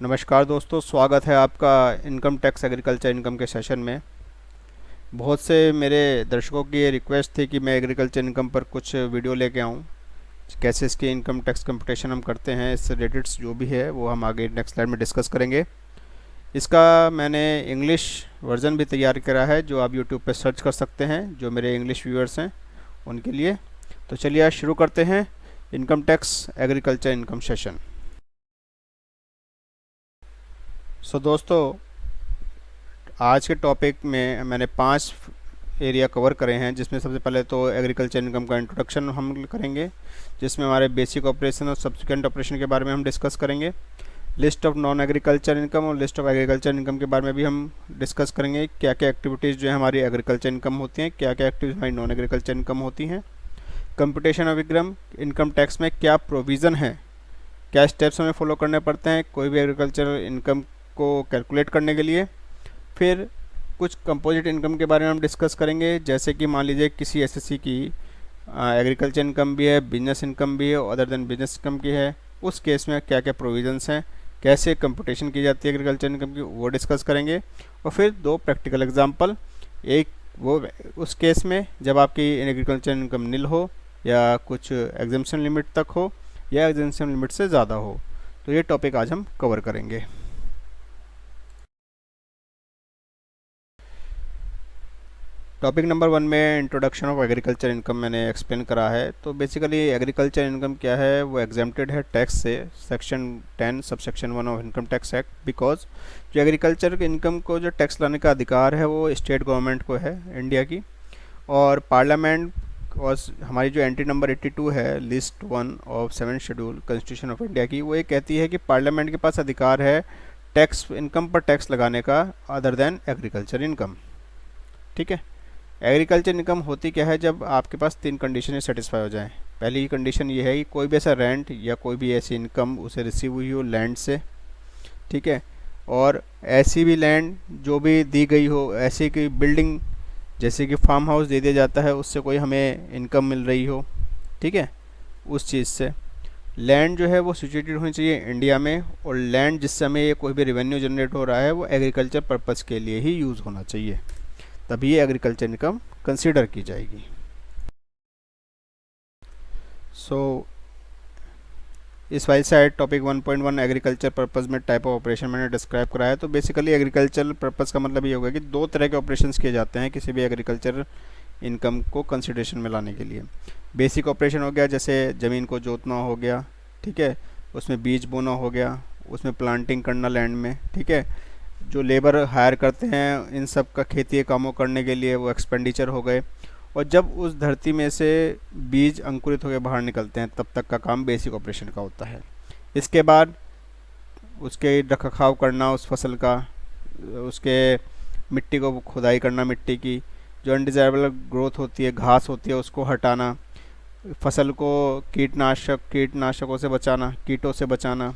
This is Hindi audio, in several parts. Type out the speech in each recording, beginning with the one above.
नमस्कार दोस्तों, स्वागत है आपका इनकम टैक्स एग्रीकल्चर इनकम के सेशन में। बहुत से मेरे दर्शकों की ये रिक्वेस्ट थी कि मैं एग्रीकल्चर इनकम पर कुछ वीडियो लेके आऊँ। कैसे इसकी इनकम टैक्स कंपटीशन हम करते हैं, इससे रिलेटेड जो भी है वो हम आगे नेक्स्ट स्लाइड में डिस्कस करेंगे। इसका मैंने इंग्लिश वर्ज़न भी तैयार करा है जो आप यूट्यूब पर सर्च कर सकते हैं, जो मेरे इंग्लिश व्यूअर्स हैं उनके लिए। तो चलिए आज शुरू करते हैं income tax agriculture income session. दोस्तों, आज के टॉपिक में मैंने 5 एरिया कवर करे हैं, जिसमें सबसे पहले तो एग्रीकल्चर इनकम का इंट्रोडक्शन हम करेंगे, जिसमें हमारे बेसिक ऑपरेशन और सब्सिक्वेंट ऑपरेशन के बारे में हम डिस्कस करेंगे। List of non agriculture income और लिस्ट ऑफ एग्रीकल्चर इनकम के बारे में भी हम डिस्कस करेंगे। क्या क्या एक्टिविटीज़ जो है हमारी एग्रीकल्चर इनकम होती हैं, क्या क्या एक्टिविटीज़ हमारी नॉन एग्रीकल्चर इनकम होती हैं। कंप्यूटेशन ऑफ इनकम टैक्स में क्या प्रोविज़न है, क्या स्टेप्स हमें फॉलो करने पड़ते हैं कोई भी एग्रीकल्चर इनकम को कैलकुलेट करने के लिए। फिर कुछ कंपोजिट इनकम के बारे में हम डिस्कस करेंगे, जैसे कि मान लीजिए किसी एसएससी की एग्रीकल्चर इनकम भी है, बिजनेस इनकम भी है, अदर देन बिजनेस इनकम की है। उस केस में क्या क्या प्रोविजंस हैं, कैसे कंप्यूटेशन की जाती है एग्रीकल्चर इनकम की, वो डिस्कस करेंगे। और फिर 2 प्रैक्टिकल एग्जांपल, एक वो उस केस में जब आपकी एग्रीकल्चर इनकम नील हो या कुछ एग्जेम्पशन लिमिट तक हो या एग्जेम्पशन लिमिट से ज़्यादा हो। तो ये टॉपिक आज हम कवर करेंगे। टॉपिक नंबर 1 में इंट्रोडक्शन ऑफ एग्रीकल्चर इनकम मैंने एक्सप्लेन करा है। तो बेसिकली एग्रीकल्चर इनकम क्या है, वो एग्जेम्प्टेड है टैक्स से, section 10 subsection 1 of income tax act. Because जो एग्रीकल्चर इनकम को जो टैक्स लाने का अधिकार है वो स्टेट गवर्नमेंट को है इंडिया की। और पार्लियामेंट और हमारी जो एंट्री नंबर 82 है list 1 of 7 schedule constitution of India की, वो ये कहती है कि पार्लियामेंट के पास अधिकार है टैक्स इनकम पर टैक्स लगाने का अदर देन एग्रीकल्चर इनकम। ठीक है, एग्रीकल्चर इनकम होती क्या है, जब आपके पास 3 कंडीशन सेटिस्फाई हो जाएं। पहली कंडीशन ये है कि कोई भी ऐसा रेंट या कोई भी ऐसी इनकम उसे रिसीव हुई हो लैंड से। ठीक है, और ऐसी भी लैंड जो भी दी गई हो, ऐसी कोई बिल्डिंग जैसे कि फार्म हाउस दे दिया जाता है, उससे कोई हमें इनकम मिल रही हो। ठीक है, उस चीज़ से लैंड जो है वो सिचुएटेड होनी चाहिए इंडिया में, और लैंड जिससे हमें ये कोई भी रेवेन्यू जनरेट हो रहा है वो एग्रीकल्चर पर्पज़ के लिए ही यूज़ होना चाहिए, तभी ये एग्रीकल्चर इनकम कंसीडर की जाएगी। इस while side topic 1.1 agriculture purpose में टाइप ऑफ ऑपरेशन मैंने डिस्क्राइब कराया। तो बेसिकली एग्रीकल्चर पर्पज़ का मतलब ये होगा कि 2 तरह के ऑपरेशंस किए जाते हैं किसी भी एग्रीकल्चर इनकम को कंसिडरेशन में लाने के लिए। बेसिक ऑपरेशन हो गया, जैसे ज़मीन को जोतना हो गया, ठीक है, उसमें बीज बोना हो गया, उसमें प्लांटिंग करना लैंड में। ठीक है, जो लेबर हायर करते हैं इन सब का खेती के कामों करने के लिए, वो एक्सपेंडिचर हो गए। और जब उस धरती में से बीज अंकुरित होकर बाहर निकलते हैं तब तक का काम बेसिक ऑपरेशन का होता है। इसके बाद उसके रखरखाव करना उस फसल का, उसके मिट्टी को खुदाई करना, मिट्टी की जो अनडिज़ायरेबल ग्रोथ होती है, घास होती है, उसको हटाना, फसल को कीटनाशकों से बचाना, कीटों से बचाना,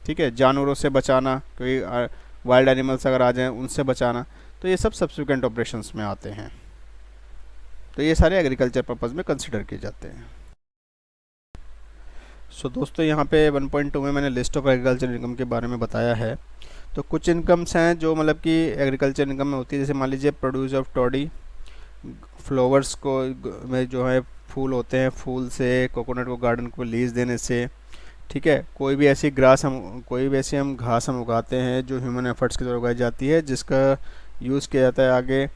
ठीक है, जानवरों से बचाना, कोई वाइल्ड एनिमल्स अगर आ जाएं उनसे बचाना। तो ये सब सब्सिक्वेंट ऑपरेशंस में आते हैं। तो ये सारे एग्रीकल्चर पर्पज़ में कंसिडर किए जाते हैं। दोस्तों, यहाँ पे 1.2 में मैंने लिस्ट ऑफ एग्रीकल्चर इनकम के बारे में बताया है। तो कुछ इनकम्स हैं जो मतलब कि एग्रीकल्चर इनकम में होती है, जैसे मान लीजिए प्रोड्यूस ऑफ टॉडी, फ्लावर्स को में जो है फूल होते हैं, फूल से कोकोनट को गार्डन को लीज देने से। ठीक है, कोई भी ऐसी हम घास हम उगाते हैं जो ह्यूमन एफर्ट्स के द्वारा उगाई जाती है, जिसका यूज़ किया जाता है आगे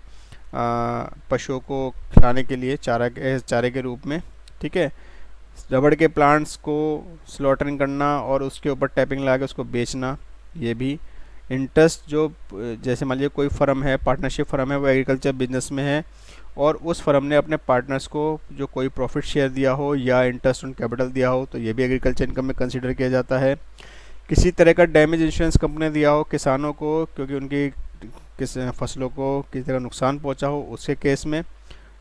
पशुओं को खिलाने के लिए चारे के रूप में। ठीक है, रबड़ के प्लांट्स को स्लॉटरिंग करना और उसके ऊपर टैपिंग लगा के उसको बेचना। ये भी इंटरेस्ट जो जैसे मान लीजिए कोई फर्म है, पार्टनरशिप फर्म है, वो एग्रीकल्चर बिजनेस में है और उस फर्म ने अपने पार्टनर्स को जो कोई प्रॉफिट शेयर दिया हो या इंटरेस्ट ऑन कैपिटल दिया हो, तो ये भी एग्रीकल्चर इनकम में कंसीडर किया जाता है। किसी तरह का डैमेज इंश्योरेंस कंपनी दिया हो किसानों को, क्योंकि उनकी किस फसलों को किसी तरह नुकसान पहुंचा हो, उसके केस में।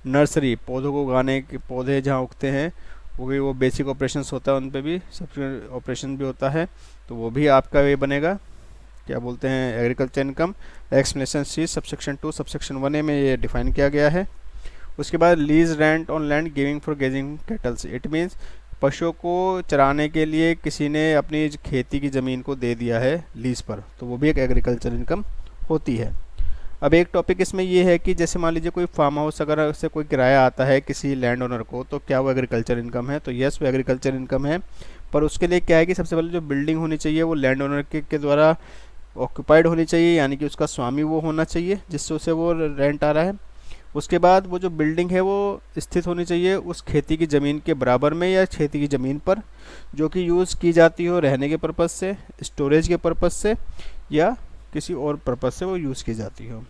नर्सरी, पौधों को उगाने के, पौधे जहाँ उगते हैं वो बेसिक ऑपरेशंस होता है, उन पे भी सब्सिक्वेंट ऑपरेशन भी होता है। तो वो भी आपका ये बनेगा, क्या बोलते हैं, एग्रीकल्चर इनकम। एक्सप्लेनेशन सी सबसेक्शन 2 सबसेक्शन 1A में ये डिफाइन किया गया है। उसके बाद lease rent on land giving for grazing kettles, it means पशुओं को चराने के लिए किसी ने अपनी खेती की ज़मीन को दे दिया है लीज पर, तो वो भी एक एग्रीकल्चर इनकम होती है। अब एक टॉपिक इसमें ये है कि जैसे मान लीजिए कोई फार्म हाउस अगर से कोई किराया आता है किसी लैंड ओनर को, तो क्या वो एग्रीकल्चर इनकम है? तो यस, वो एग्रीकल्चर इनकम है। पर उसके लिए क्या है कि सबसे पहले जो बिल्डिंग होनी चाहिए वो लैंड ओनर के द्वारा ऑक्यूपाइड होनी चाहिए, यानी कि उसका स्वामी वो होना चाहिए जिससे उसे वो रेंट आ रहा है। उसके बाद वो जो बिल्डिंग है वो स्थित होनी चाहिए उस खेती की ज़मीन के बराबर में या खेती की ज़मीन पर, जो कि यूज़ की जाती हो रहने के पर्पज़ से, स्टोरेज के पर्पज़ से या किसी और पर्पज़ से वो यूज़ की जाती हो।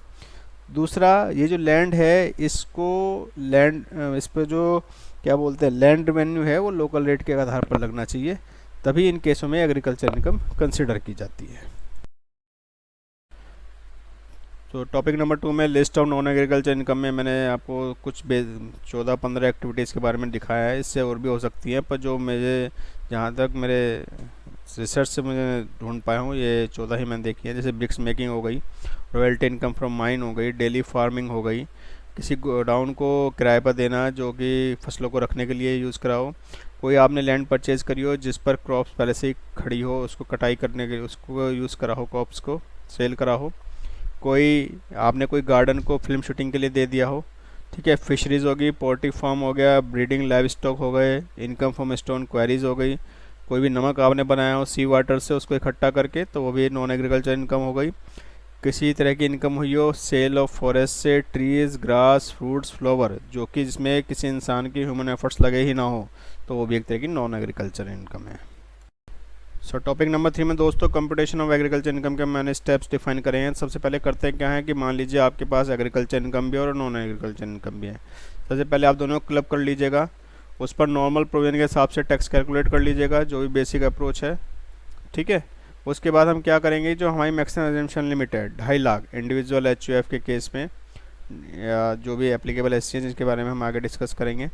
दूसरा, ये जो लैंड है इसको लैंड इस पर जो क्या बोलते हैं लैंड रेवेन्यू है वो लोकल रेट के आधार पर लगना चाहिए, तभी इन केसों में एग्रीकल्चर इनकम कंसिडर की जाती है। तो टॉपिक नंबर 2 में list of non agriculture income में मैंने आपको कुछ 14-15 एक्टिविटीज़ के बारे में दिखाया है। इससे और भी हो सकती हैं, पर जो मुझे जहाँ तक मेरे रिसर्च से मुझे ढूंढ पाया हूँ ये 14 ही मैंने देखी है। जैसे ब्रिक्स मेकिंग हो गई, रॉयल्टी इनकम फ्रॉम माइन हो गई, डेली फार्मिंग हो गई, किसी गोडाउन को किराए पर देना जो कि फसलों को रखने के लिए यूज़ करा हो, कोई आपने लैंड परचेज़ करी हो जिस पर क्रॉप्स पहले से ही खड़ी हो, उसको कटाई करने के लिए उसको यूज़ करा हो, क्रॉप्स को सेल करा हो, कोई आपने कोई गार्डन को फिल्म शूटिंग के लिए दे दिया हो, ठीक है। फिशरीज़ होगी, पोल्ट्री फार्म हो गया, ब्रीडिंग लाइव स्टॉक हो गए, इनकम फ्रॉम स्टोन क्वेरीज हो गई, कोई भी नमक आपने बनाया हो सी वाटर से उसको इकट्ठा करके, तो वो भी नॉन एग्रीकल्चर इनकम हो गई। किसी तरह की इनकम हुई हो सेल ऑफ फॉरेस्ट से, ट्रीज़, ग्रास, फ्रूट्स, फ्लावर, जो कि जिसमें किसी इंसान की ह्यूमन एफर्ट्स लगे ही ना हो, तो वो भी एक तरह की नॉन एग्रीकल्चर इनकम है। सो टॉपिक नंबर 3 में दोस्तों कंप्यूटेशन ऑफ एग्रीकल्चर इनकम के मैंने स्टेप्स डिफाइन करे हैं। सबसे पहले करते हैं क्या है कि मान लीजिए आपके पास एग्रीकल्चर इनकम भी है और नॉन एग्रीकल्चर इनकम भी है। सबसे पहले आप दोनों को क्लब कर लीजिएगा, उस पर नॉर्मल प्रोविजन के हिसाब से टैक्स कैलकुलेट कर लीजिएगा, जो भी बेसिक अप्रोच है, ठीक है। उसके बाद हम क्या करेंगे, जो हमारी मैक्सिमम एग्जेम्पशन लिमिट है 2.5 लाख इंडिविजुअल HUF के केस में, या जो भी एप्लीकेबल एस जिसके बारे में हम आगे डिस्कस करेंगे,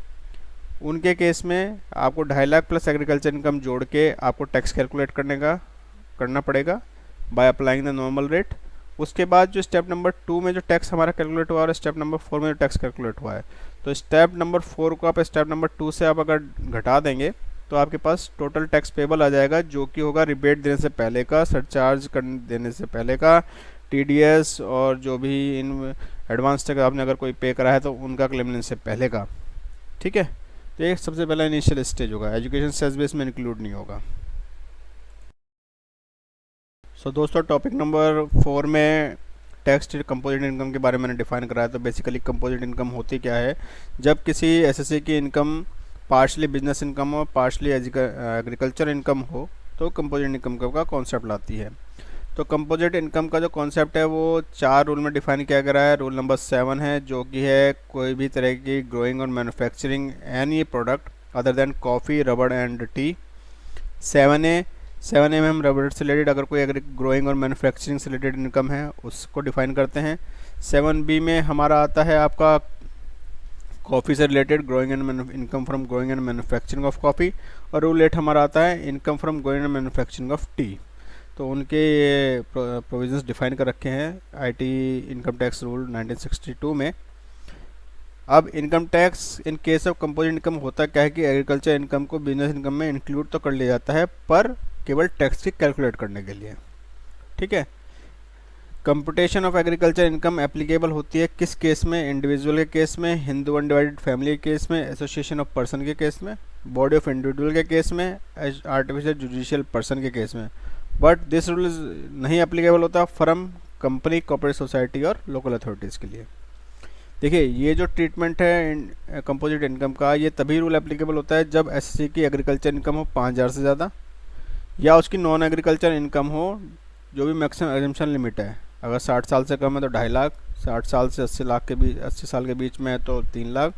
उनके केस में आपको 2.5 लाख प्लस एग्रीकल्चर इनकम जोड़ के आपको टैक्स कैलकुलेट करना पड़ेगा by applying the normal rate. उसके बाद जो स्टेप नंबर 2 में जो टैक्स हमारा कैलकुलेट हुआ और स्टेप नंबर 4 में जो टैक्स कैलकुलेट हुआ है, तो स्टेप नंबर 4 को आप स्टेप नंबर 2 से आप अगर घटा देंगे तो आपके पास टोटल टैक्स पेबल आ जाएगा, जो कि होगा रिबेट देने से पहले का, सरचार्ज देने से पहले का, TDS और जो भी इन एडवांस टैक्स आपने अगर कोई पे करा है तो उनका क्लेम लेने से पहले का, ठीक है। तो ये सबसे पहला इनिशियल स्टेज होगा, एजुकेशन सेस बेस में इंक्लूड नहीं होगा। सो दोस्तों टॉपिक नंबर 4 में टैक्स कंपोजिट इनकम के बारे में मैंने डिफाइन कराया। तो बेसिकली कंपोजिट इनकम होती क्या है, जब किसी SSC की इनकम पार्शली बिजनेस इनकम हो, पार्शली एग्रीकल्चर इनकम हो, तो कंपोजिट इनकम का कॉन्सेप्ट लाती है। तो कंपोजिट इनकम का जो कॉन्सेप्ट है वो 4 रूल में डिफाइन किया गया है। रूल नंबर 7 है, जो कि है कोई भी तरह की ग्रोइंग और manufacturing any product other than coffee, रबड़ एंड टी। 7A में हम रबड़ से रिलेटेड अगर कोई ग्रोइंग और मैन्युफैक्चरिंग से रिलेटेड इनकम है उसको डिफाइन करते हैं। 7B में हमारा आता है आपका कॉफ़ी से related growing and income from growing and manufacturing of coffee, और रूल 8 हमारा आता है income from growing and manufacturing of T. तो उनके ये प्रोविजंस डिफाइन कर रखे हैं IT इनकम टैक्स रूल 1962 में। अब income tax in case of composite income होता क्या है कि एग्रीकल्चर इनकम को बिजनेस इनकम में इंक्लूड तो कर लिया जाता है, पर केवल टैक्स की कैलकुलेट करने के लिए, ठीक है। Computation of agriculture income applicable होती है किस केस में, इंडिविजुअल के केस में, हिंदू अनडिवाइडेड फैमिली के केस में, एसोसिएशन ऑफ पर्सन के केस में, बॉडी ऑफ इंडिविजुअल के केस में, आर्टिफिशियल जुडिशियल पर्सन के केस में। बट दिस रूल नहीं एप्लीकेबल होता फ्रॉम कंपनी, कॉर्पोरेट सोसाइटी और लोकल अथॉरिटीज़ के लिए। देखिए ये जो ट्रीटमेंट है कंपोजिट इनकम का, ये तभी रूल एप्लीकेबल होता है जब SSC की एग्रीकल्चर इनकम हो 5,000 से ज़्यादा, या उसकी नॉन एग्रीकल्चर इनकम हो जो भी मैक्सिमम एग्जेम्पशन लिमिट है। अगर 60 साल से कम है तो 2.5 लाख, 60 साल से 80 साल के बीच में है तो 3 लाख,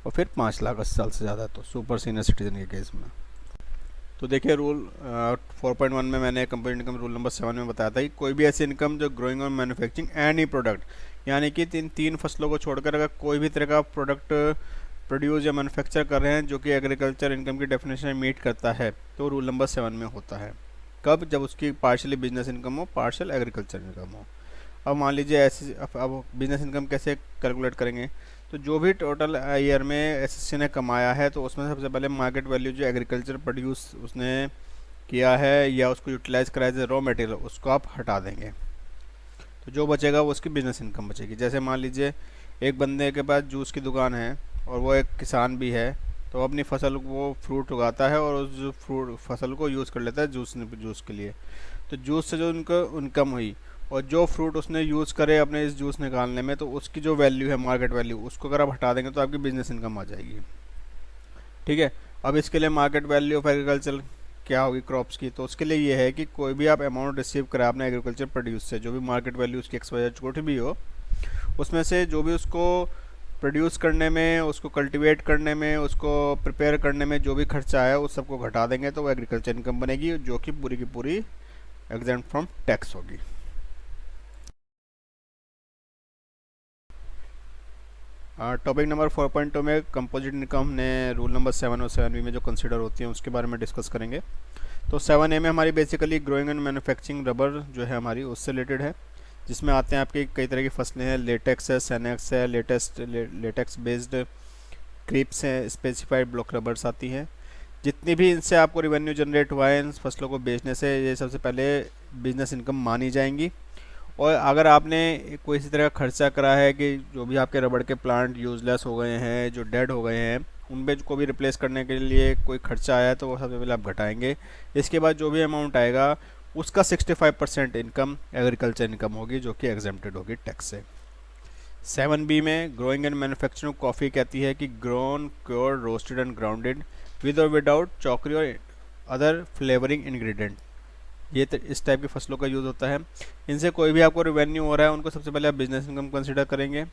और फिर 5 लाख 80 साल से ज़्यादा तो सुपर सीनियर सिटीजन के केस में। तो देखिए रूल 4.1 में मैंने कंपोजिट इनकम रूल नंबर 7 में बताया था कि कोई भी ऐसी इनकम जो ग्रोइंग और मैन्युफैक्चरिंग एनी प्रोडक्ट, यानी कि तीन फसलों को छोड़कर अगर कोई भी तरह का प्रोडक्ट प्रोड्यूस या मैन्युफैक्चर कर रहे हैं जो कि एग्रीकल्चर इनकम की डेफिनेशन मीट करता है, तो रूल नंबर 7 में होता है। कब? जब उसकी पार्शियली बिजनेस इनकम हो, पार्शियल एग्रीकल्चर इनकम हो। अब मान लीजिए ऐसे, अब बिजनेस इनकम कैसे कैलकुलेट करेंगे, तो जो भी टोटल ईयर में एसएससी ने कमाया है तो उसमें सबसे पहले मार्केट वैल्यू जो एग्रीकल्चर प्रोड्यूस उसने किया है या उसको यूटिलाइज कराया एज रॉ मटेरियल, उसको आप हटा देंगे। तो जो बचेगा वो उसकी बिजनेस इनकम बचेगी। जैसे मान लीजिए एक बंदे के पास जूस की दुकान है और वो एक किसान भी है, तो अपनी फसल वो फ्रूट उगाता है और उस फ्रूट फसल को यूज़ कर लेता है जूस के लिए। तो जूस से जो उनको इनकम हुई और जो फ्रूट उसने यूज़ करे अपने इस जूस निकालने में, तो उसकी जो वैल्यू है मार्केट वैल्यू, उसको अगर आप हटा देंगे तो आपकी बिजनेस इनकम आ जाएगी। ठीक है। अब इसके लिए मार्केट वैल्यू ऑफ एग्रीकल्चर क्या होगी क्रॉप्स की, तो उसके लिए ये है कि कोई भी आप अमाउंट रिसीव करें आपने एग्रीकल्चर प्रोड्यूस से, जो भी मार्केट वैल्यू उसकी एक्स वाई जेड कुछ भी हो, उसमें से जो भी उसको प्रोड्यूस करने में, उसको कल्टीवेट करने में, उसको प्रिपेयर करने में जो भी खर्चा है उस सबको घटा देंगे तो वो एग्रीकल्चर इनकम बनेगी, जो कि पूरी की पूरी एग्जेम्प्ट फ्रॉम टैक्स होगी। टॉपिक नंबर 4.2 में कंपोजिट इनकम ने रूल नंबर 7 और 7B में जो कंसिडर होती हैं उसके बारे में डिस्कस करेंगे। तो 7A में हमारी basically growing and manufacturing rubber जो है हमारी उससे रिलेटेड है, जिसमें आते हैं आपकी कई तरह की फसलें हैं, लेटेक्स है, सेनेक्स है, लेटेक्स बेस्ड क्रीप्स हैं, स्पेसिफाइड ब्लॉक रबर्स आती हैं। जितनी भी इनसे आपको रिवेन्यू जनरेट हुआ है इन फसलों को बेचने से, ये सबसे पहले बिजनेस इनकम मानी जाएंगी। और अगर आपने कोई इसी तरह का खर्चा करा है कि जो भी आपके रबड़ के प्लांट यूजलेस हो गए हैं, जो डेड हो गए हैं, उन पे को भी रिप्लेस करने के लिए कोई खर्चा आया है तो वो सबसे पहले आप घटाएंगे। इसके बाद जो भी अमाउंट आएगा उसका 65% इनकम एग्रीकल्चर इनकम होगी, जो कि एग्जेम्प्टेड होगी टैक्स से। 7B में ग्रोइंग एंड मैन्युफैक्चरिंग कॉफ़ी कहती है कि grown, cure, roasted and grounded with और विदाउट चॉकरी और अदर फ्लेवरिंग इंग्रेडिएंट, ये इस टाइप की फसलों का यूज़ होता है। इनसे कोई भी आपको रेवेन्यू हो रहा है उनको सबसे पहले आप बिजनेस इनकम कंसिडर करेंगे।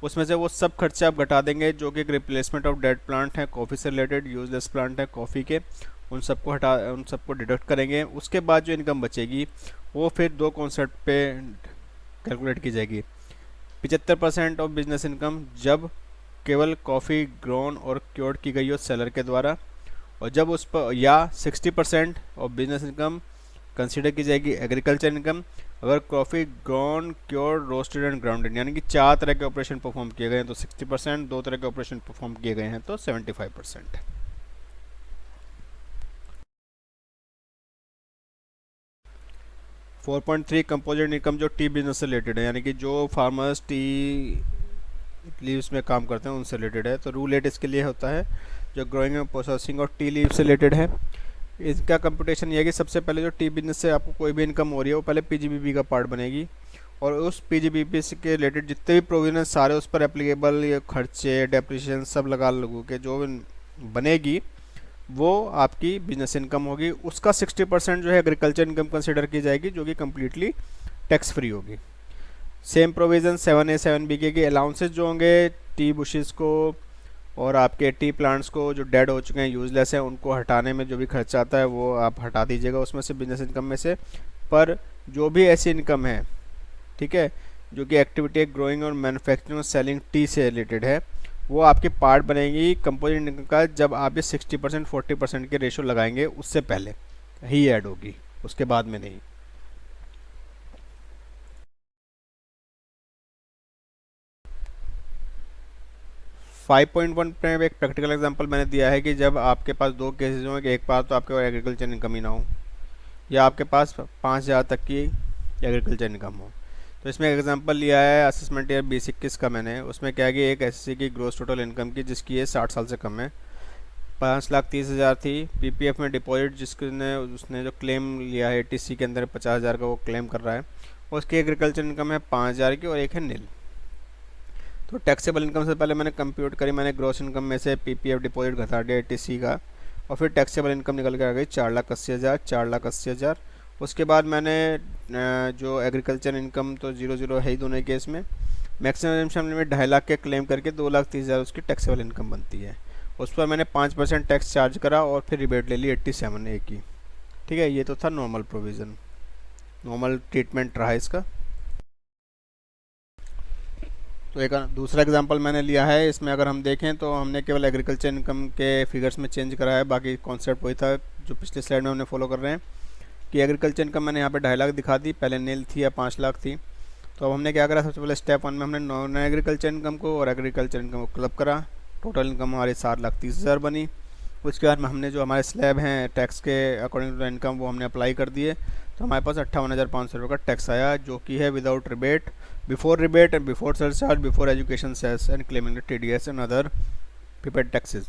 उसमें से वो सब खर्चे आप घटा देंगे जो कि एक रिप्लेसमेंट ऑफ डेड प्लांट है, कॉफ़ी से रिलेटेड यूजलेस प्लांट है कॉफ़ी के, उन सबको डिडक्ट करेंगे। उसके बाद जो इनकम बचेगी वो फिर दो कॉन्सेप्ट पे कैलकुलेट की जाएगी। 75% ऑफ बिजनेस इनकम जब केवल कॉफ़ी ग्रोन और क्योर्ड की गई हो सेलर के द्वारा, और जब उस पर या 60% ऑफ बिजनेस इनकम कंसीडर की जाएगी एग्रीकल्चर इनकम अगर coffee grown, cure, roasted and grounded, यानी कि 4 तरह के ऑपरेशन परफॉर्म किए गए हैं तो 60%, 2 तरह के ऑपरेशन परफॉर्म किए गए हैं तो 75%। फोर 4.3 कंपोजिट इनकम जो टी बिजनेस से रिलेटेड है, यानी कि जो फार्मर्स टी लीव्स में काम करते हैं उनसे रिलेटेड है। तो रूल 8 इसके लिए होता है जो ग्रोइंग एंड प्रोसेसिंग और टी लीव से रिलेटेड है। इसका कंप्यूटेशन ये है कि सबसे पहले जो टी बिजनेस से आपको कोई भी इनकम हो रही है वो पहले पीजीबीपी का पार्ट बनेगी, और उस पीजीबीपी के रिलेटेड जितने भी प्रोविजन सारे उस पर एप्लीकेबल, ये खर्चे, डेप्रिसिएशन सब लगा लगू के जो बनेगी वो आपकी बिजनेस इनकम होगी। उसका 60% जो है एग्रीकल्चर इनकम कंसिडर की जाएगी, जो कि कम्प्लीटली टैक्स फ्री होगी। सेम प्रोविज़न 7A 7B के अलाउंसेस जो होंगे टी बुशेस को और आपके टी प्लांट्स को जो डेड हो चुके हैं, यूजलेस हैं, उनको हटाने में जो भी खर्चा आता है वो आप हटा दीजिएगा उसमें से, बिजनेस इनकम में से। पर जो भी ऐसी इनकम है, ठीक है, जो कि एक्टिविटी ग्रोइंग और मैन्युफैक्चरिंग और सेलिंग टी से रिलेटेड है, वो आपकी पार्ट बनेगी कंपोजिट इनकम का जब आप ये 60% 40% के रेशो लगाएंगे, उससे पहले ही ऐड होगी, उसके बाद में नहीं। फाइव पॉइंट वन में एक प्रैक्टिकल एग्जांपल मैंने दिया है कि जब आपके पास दो केसेस हों कि एक बार तो आपके पास एग्रीकल्चर इनकम ही ना हो या आपके पास 5,000 तक की एग्रीकल्चर इनकम हो। तो इसमें एक एग्जांपल लिया है असेसमेंट ईयर 2021 का मैंने, उसमें क्या है कि एक एसएससी की ग्रोस टोटल इनकम की जिसकी ये 60 साल से कम है 5,30,000 थी। पीपीएफ में डिपॉजिट जिसने उसने जो क्लेम लिया है एटीसी के अंदर 50,000 का वो क्लेम कर रहा है, उसकी एग्रीकल्चर इनकम है 5,000 की और एक है नील। तो टैक्सेबल इनकम से पहले मैंने कंप्यूट करी, मैंने ग्रॉस इनकम में से पीपीएफ डिपॉजिट घटा दिया एटीसी का, और फिर टैक्सेबल इनकम निकल के आ गई 4,80,000, 4,80,000। उसके बाद मैंने जो एग्रीकल्चर इनकम तो 0 है ही दोनों केस में, मैक्सिमम लिमिट 2.5 लाख के क्लेम करके 2,30,000 उसकी टैक्सेबल इनकम बनती है। उस पर मैंने 5% टैक्स चार्ज करा और फिर रिबेट ले ली 87A की। ठीक है, ये तो था नॉर्मल प्रोविज़न, नॉर्मल ट्रीटमेंट रहा इसका। तो एक दूसरा एग्जांपल मैंने लिया है, इसमें अगर हम देखें तो हमने केवल एग्रीकल्चर इनकम के फिगर्स में चेंज करा है, बाकी कॉन्सेप्ट वही था जो पिछले स्लाइड में हमने फॉलो कर रहे हैं कि एग्रीकल्चर इनकम मैंने यहाँ पे 2.5 लाख दिखा दी, पहले नील थी या 5 लाख थी। तो अब हमने क्या करा, सबसे पहले स्टेप 1 में हमने नॉन एग्रीकल्चर इनकम को और एग्रीकल्चर इनकम को क्लब करा। टोटल इनकम हमारी 7,30,000 बनी। उसके बाद में हमने जो हमारे स्लैब हैं टैक्स के अकॉर्डिंग टू इनकम वो हमने अप्लाई कर दिए, तो हमारे पास 58,500 रुपये का टैक्स आया, जो कि है without rebate, before rebate and before surcharge, before education cess and claiming TDS and other prepaid taxes.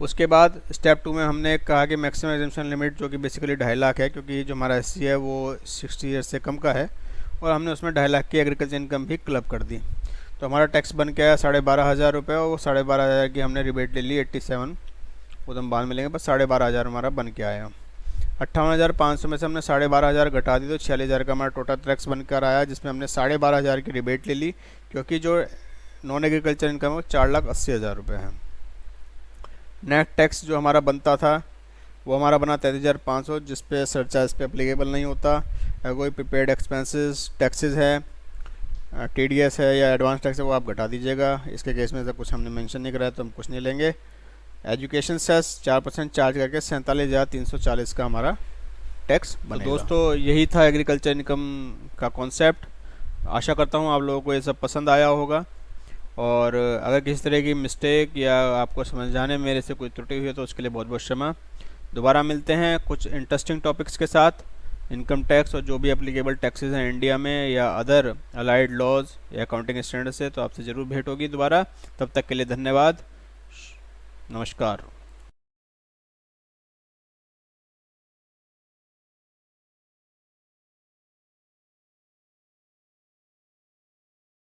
उसके बाद स्टेप 2 में हमने कहा कि मैक्सिमम एग्जेम्पशन लिमिट जो कि बेसिकली 2.5 लाख है, क्योंकि जो हमारा SC है वो 60 ईयर्स से कम का है, और हमने उसमें 2.5 लाख की एग्रीकल्चर इनकम भी क्लब कर दी। तो हमारा टैक्स बन के आया 12,500 रुपये, और वो 12,500 की हमने रिबेट ले ली 87, वो तो हम बाद में लेंगे, बस 12,500 हमारा बन के आया। 58,500 में से हमने 12,500 घटा दी, तो 46,000 का हमारा टोटल टैक्स बनकर आया, जिसमें हमने 12,500 की रिबेट ले ली, क्योंकि जो नॉन एग्रीकल्चर इनकम है वो 4,80,000 रुपये है। नेट टैक्स जो हमारा बनता था वो हमारा बना 33,500, जिस पे सरचार्ज पे अप्लीकेबल नहीं होता। कोई प्रीपेड एक्सपेंसेस टैक्सेस है, TDS है या एडवांस टैक्स है, वो आप घटा दीजिएगा। इसके केस में ऐसा कुछ हमने मेंशन नहीं कराया, तो हम कुछ नहीं लेंगे। एजुकेशन सेस 4% चार्ज करके 47,340 का हमारा टैक्स बनेगा। तो दोस्तों यही था एग्रीकल्चर इनकम का कॉन्सेप्ट। आशा करता हूँ आप लोगों को ये सब पसंद आया होगा, और अगर किसी तरह की मिस्टेक या आपको समझाने में मेरे से कोई त्रुटि हुई है तो उसके लिए बहुत बहुत क्षमा। दोबारा मिलते हैं कुछ इंटरेस्टिंग टॉपिक्स के साथ, इनकम टैक्स और जो भी एप्लीकेबल टैक्सेस हैं इंडिया में या अदर अलाइड लॉज या अकाउंटिंग स्टैंडर्ड से, तो आपसे ज़रूर भेंट होगी दोबारा। तब तक के लिए धन्यवाद, नमस्कार।